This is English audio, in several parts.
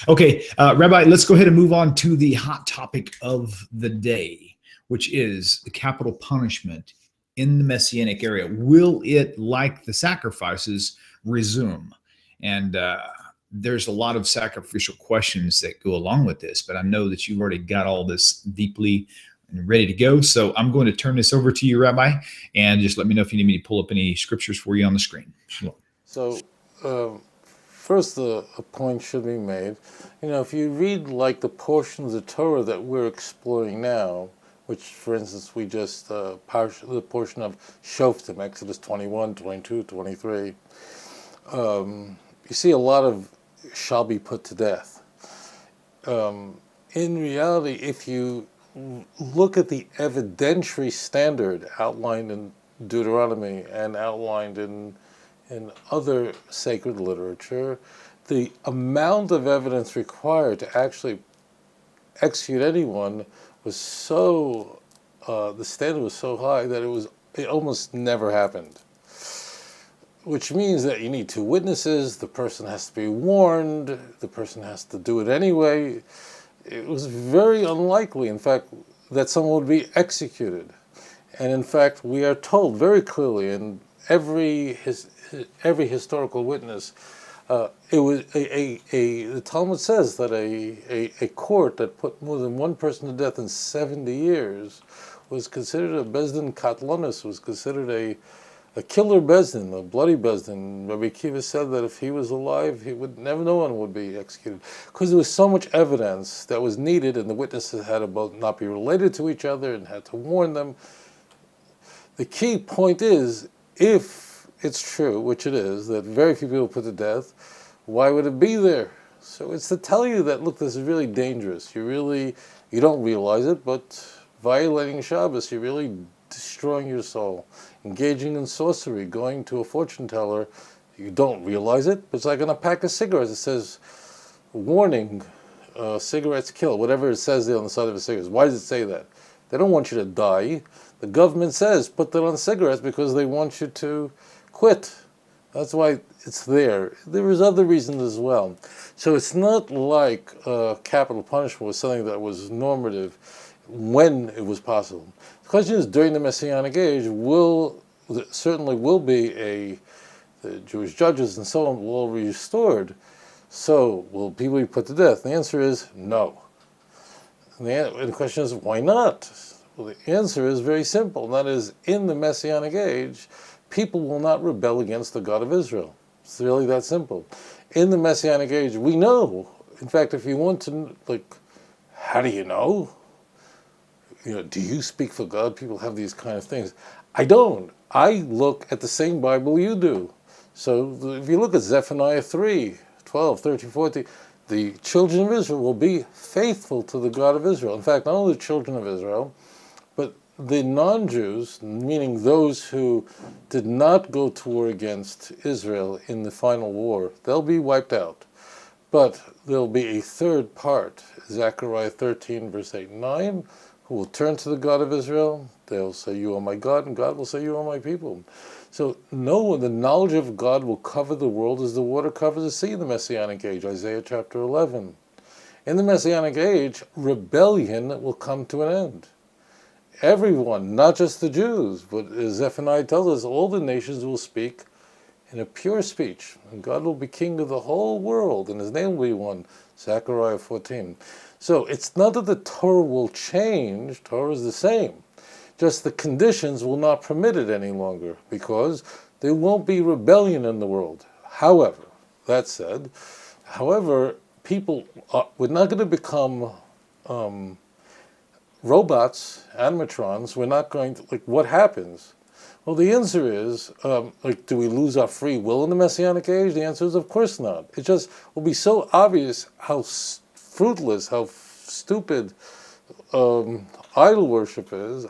Okay, Rabbi, let's go ahead and move on to the hot topic of the day, which is the capital punishment in the Messianic area. Will it, like the sacrifices, resume? And there's a lot of sacrificial questions that go along with this, but I know that you've already got all this deeply and ready to go. So I'm going to turn this over to you, Rabbi, and just let me know if you need me to pull up any scriptures for you on the screen. Shalom. So, first, a point should be made. If you read like the portion of the Torah that we're exploring now, which, for instance, we just the portion of Shoftim, Exodus 21, 22, 23, you see a lot of shall be put to death. In reality, if you look at the evidentiary standard outlined in Deuteronomy and outlined in other sacred literature, the amount of evidence required to actually execute anyone was so, the standard was so high that it almost never happened. Which means that you need two witnesses, the person has to be warned, the person has to do it anyway. It was very unlikely, in fact, that someone would be executed. And in fact, we are told very clearly in every historical witness, it was the Talmud says that a court that put more than one person to death in 70 years was considered a Bezdin Katlonis, was considered a killer Bezdin, a bloody Bezdin. Rabbi Kiva said that if he was alive, no one would be executed. Because there was so much evidence that was needed, and the witnesses had to both not be related to each other and had to warn them. The key point is, if it's true, which it is, that very few people put to death, why would it be there? So it's to tell you that, look, this is really dangerous. You don't realize it, but violating Shabbos, you're really destroying your soul. Engaging in sorcery, going to a fortune teller, you don't realize it, but it's like on a pack of cigarettes. It says, warning, cigarettes kill, whatever it says there on the side of the cigarettes. Why does it say that? They don't want you to die. The government says put that on cigarettes because they want you to quit. That's why it's there. There is other reasons as well. So it's not like capital punishment was something that was normative when it was possible. The question is, during the Messianic age, certainly will be the Jewish judges and so on will be restored. So will people be put to death? The answer is no. And the question is, why not? Well, the answer is very simple, and that is, in the Messianic age, people will not rebel against the God of Israel. It's really that simple. In the Messianic age, we know. In fact, if you want to, how do you know? Do you speak for God? People have these kind of things. I don't. I look at the same Bible you do. So if you look at Zephaniah 3, 12, 13, 14, the children of Israel will be faithful to the God of Israel. In fact, not only the children of Israel, but the non-Jews, meaning those who did not go to war against Israel in the final war, they'll be wiped out. But there'll be a third part, Zechariah 13, verse 8 and 9, who will turn to the God of Israel. They'll say, you are my God, and God will say, you are my people. So the knowledge of God will cover the world as the water covers the sea in the Messianic age, Isaiah chapter 11. In the Messianic age, rebellion will come to an end. Everyone, not just the Jews, but as Zephaniah tells us, all the nations will speak in a pure speech, and God will be king of the whole world, and his name will be one, Zechariah 14. So it's not that the Torah will change, Torah is the same, just the conditions will not permit it any longer, because there won't be rebellion in the world. However, that said, people we're not going to become robots, animatrons. We're not going to, what happens? Well, the answer is, do we lose our free will in the Messianic age? The answer is, of course not. It just will be so obvious how fruitless, how stupid idol worship is,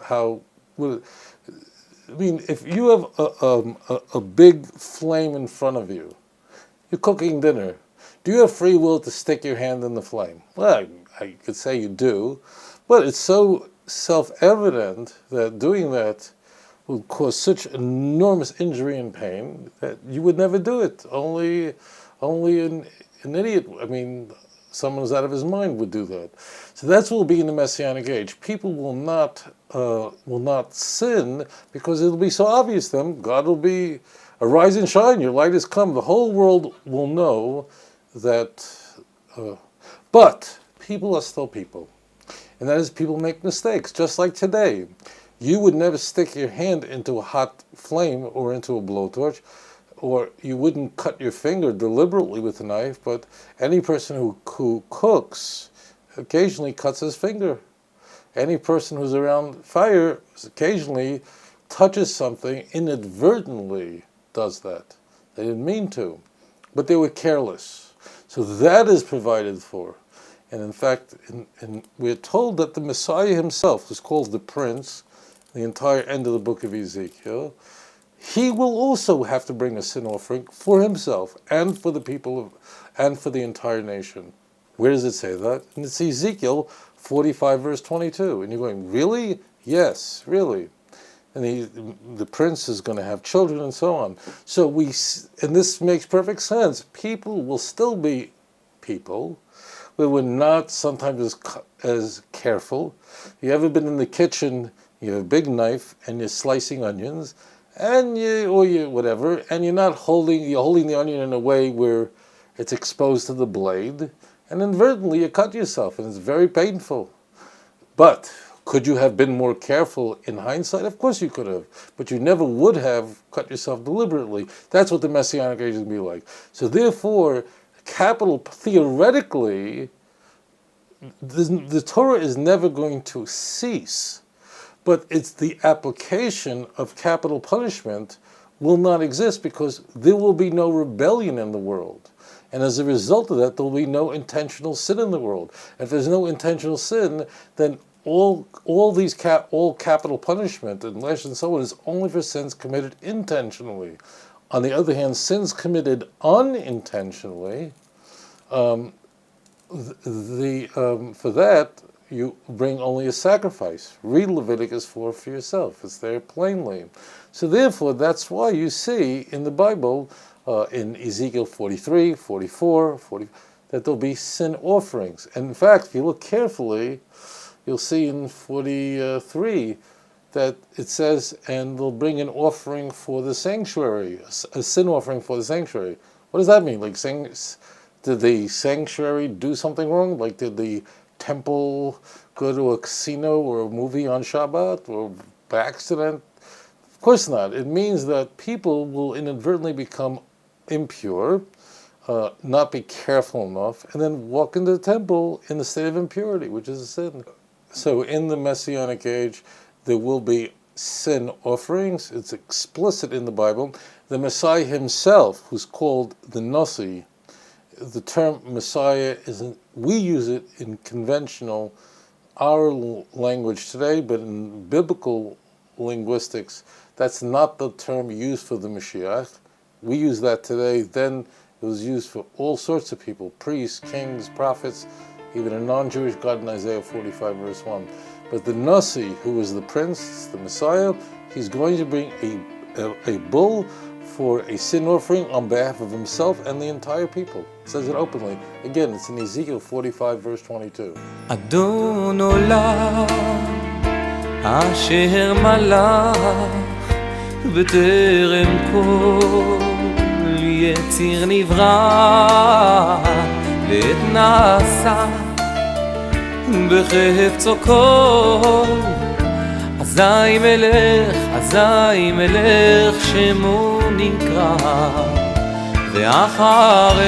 if you have a big flame in front of you, you're cooking dinner, do you have free will to stick your hand in the flame? Well, I could say you do, but it's so self-evident that doing that will cause such enormous injury and pain that you would never do it. Only an idiot. someone who's out of his mind would do that. So that's what will be in the Messianic age. People will not sin because it'll be so obvious to them. God will be, arise and shine, your light has come. The whole world will know that, but people are still people. And that is, people make mistakes, just like today. You would never stick your hand into a hot flame or into a blowtorch, or you wouldn't cut your finger deliberately with a knife, but any person who cooks occasionally cuts his finger. Any person who's around fire occasionally touches something, inadvertently does that. They didn't mean to, but they were careless. So that is provided for. And in fact, we're told that the Messiah himself, who's called the Prince, the entire end of the book of Ezekiel, he will also have to bring a sin offering for himself and for the people and for the entire nation. Where does it say that? And it's Ezekiel 45 verse 22. And you're going, really? Yes, really. And the prince is going to have children and so on. So and this makes perfect sense. People will still be people. We were not sometimes as careful. You ever been in the kitchen, you have a big knife and you're slicing onions, and whatever, and you're holding the onion in a way where it's exposed to the blade, and inadvertently you cut yourself, and it's very painful. But could you have been more careful in hindsight? Of course you could have, but you never would have cut yourself deliberately. That's what the Messianic age is going to be like. So therefore, theoretically, the Torah is never going to cease, but it's the application of capital punishment will not exist because there will be no rebellion in the world. And as a result of that, there will be no intentional sin in the world. If there's no intentional sin, then all capital punishment and lash and so on is only for sins committed intentionally. On the other hand, sins committed unintentionally, for that you bring only a sacrifice. Read Leviticus 4 for yourself. It's there plainly. So therefore, that's why you see in the Bible, in Ezekiel 43, 44, 40, that there'll be sin offerings. And in fact, if you look carefully, you'll see in 43 that it says, and they'll bring an offering for the sanctuary, a sin offering for the sanctuary. What does that mean? Like, did the sanctuary do something wrong? Like, did the temple go to a casino or a movie on Shabbat or by accident? Of course not. It means that people will inadvertently become impure, not be careful enough, and then walk into the temple in the state of impurity, which is a sin. So in the Messianic age, there will be sin offerings. It's explicit in the Bible. The Messiah himself, who's called the Nasi, the term Messiah we use it in conventional, our language today, but in biblical linguistics, that's not the term used for the Mashiach. We use that today. Then it was used for all sorts of people, priests, kings, prophets, even a non-Jewish God in Isaiah 45 verse 1. But the Nasi, who is the prince, the Messiah, he's going to bring a bull for a sin offering on behalf of himself and the entire people. It says it openly. Again, it's in Ezekiel 45 verse 22. אדון עולם אשר מלך בטרם כל יציר נברא ועת נעשה בחפצו כל אזי מלך שמו נקרא ואחרי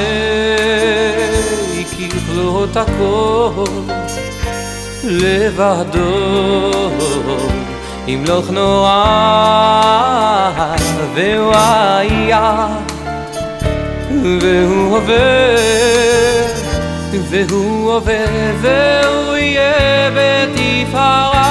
ככלות הכל לבדו ימלוך נורא והוא היה והוא עובר והוא יהיה בתפארה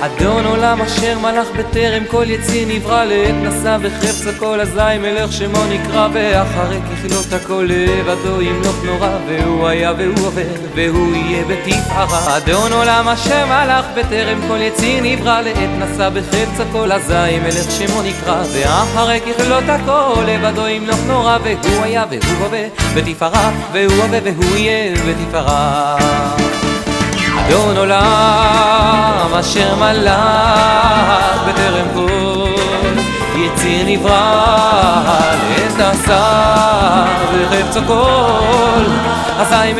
אדון עולם אשר מלך בטרם כל יציר נברא לעת נשא בחפץ הכל אזי מלך שמו נקרא ואחרי ככלות הכל לבדו ימלוך נורא והוא היה והוא עובר והוא יהיה בתפארה אדון עולם אשר מלך בטרם כל יציר נברא לעת נשא בחפץ הכל אזי מלך שמו נקרא ואחרי ככלות הכל לבדו ימלוך נורא והוא היה והוא עובר בתפארה והוא עובר והוא יהיה בתפארה אדון עולם אשר מלך בטרם כל יציר נברא לעת נשא בחפץ הכל אזי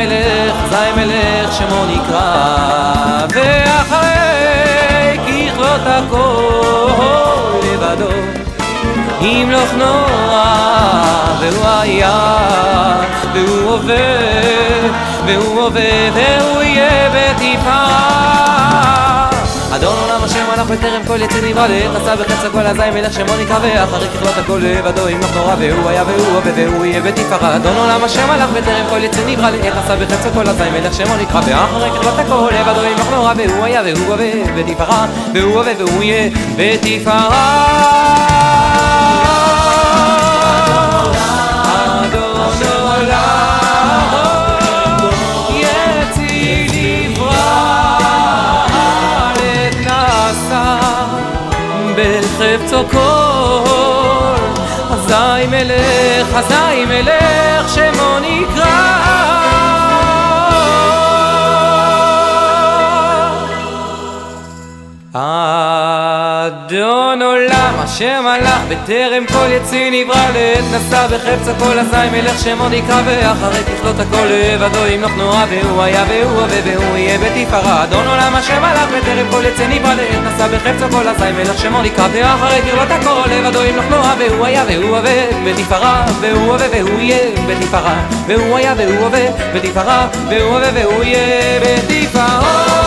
מלך שמו נקרא ואחרי ככלות הכל לבדו ימלוך נורא והוא היה והוא הווה והוא יהיה בתפארה אדון עולם אשר מלך בטרם כל יציר נברא לעת נשא בחפץ הכל אזי מלך שמו נקרא ואחרי ככלות הכל לבדו ימלוך נורא והוא היה והוא הווה והוא יהיה בתפארה אדון עולם אשר מלך בטרם כל יציר נברא לעת נשא בחפץ הכל אזי מלך שמו נקרא ואחרי ככלות הכל לבדו ימלוך נורא והוא היה והוא הווה בתפארה והוא הווה והוא יהיה בתפארה בחפצו כל אזי מלך שמו נקרא אדון עולם אשר מלך בטרם כל יציר נברא לעת נשא בחפץ הכל אזי מלך שמו נקרא ואחרי ככלות הכל לבדו ימלוך נורא והוא היה והוא הווה והוא יהיה בתפארה אדון עולם אשר מלך בטרם כל יציר נברא לעת נשא בחפץ הכל אזי מלך שמו נקרא ואחרי ככלות הכל לבדו ימלוך נורא והוא היה והוא הווה בתפארה והוא הווה והוא יהיה בתפארה והוא היה והוא הווה בתפארה והוא הווה והוא יהיה בתפארה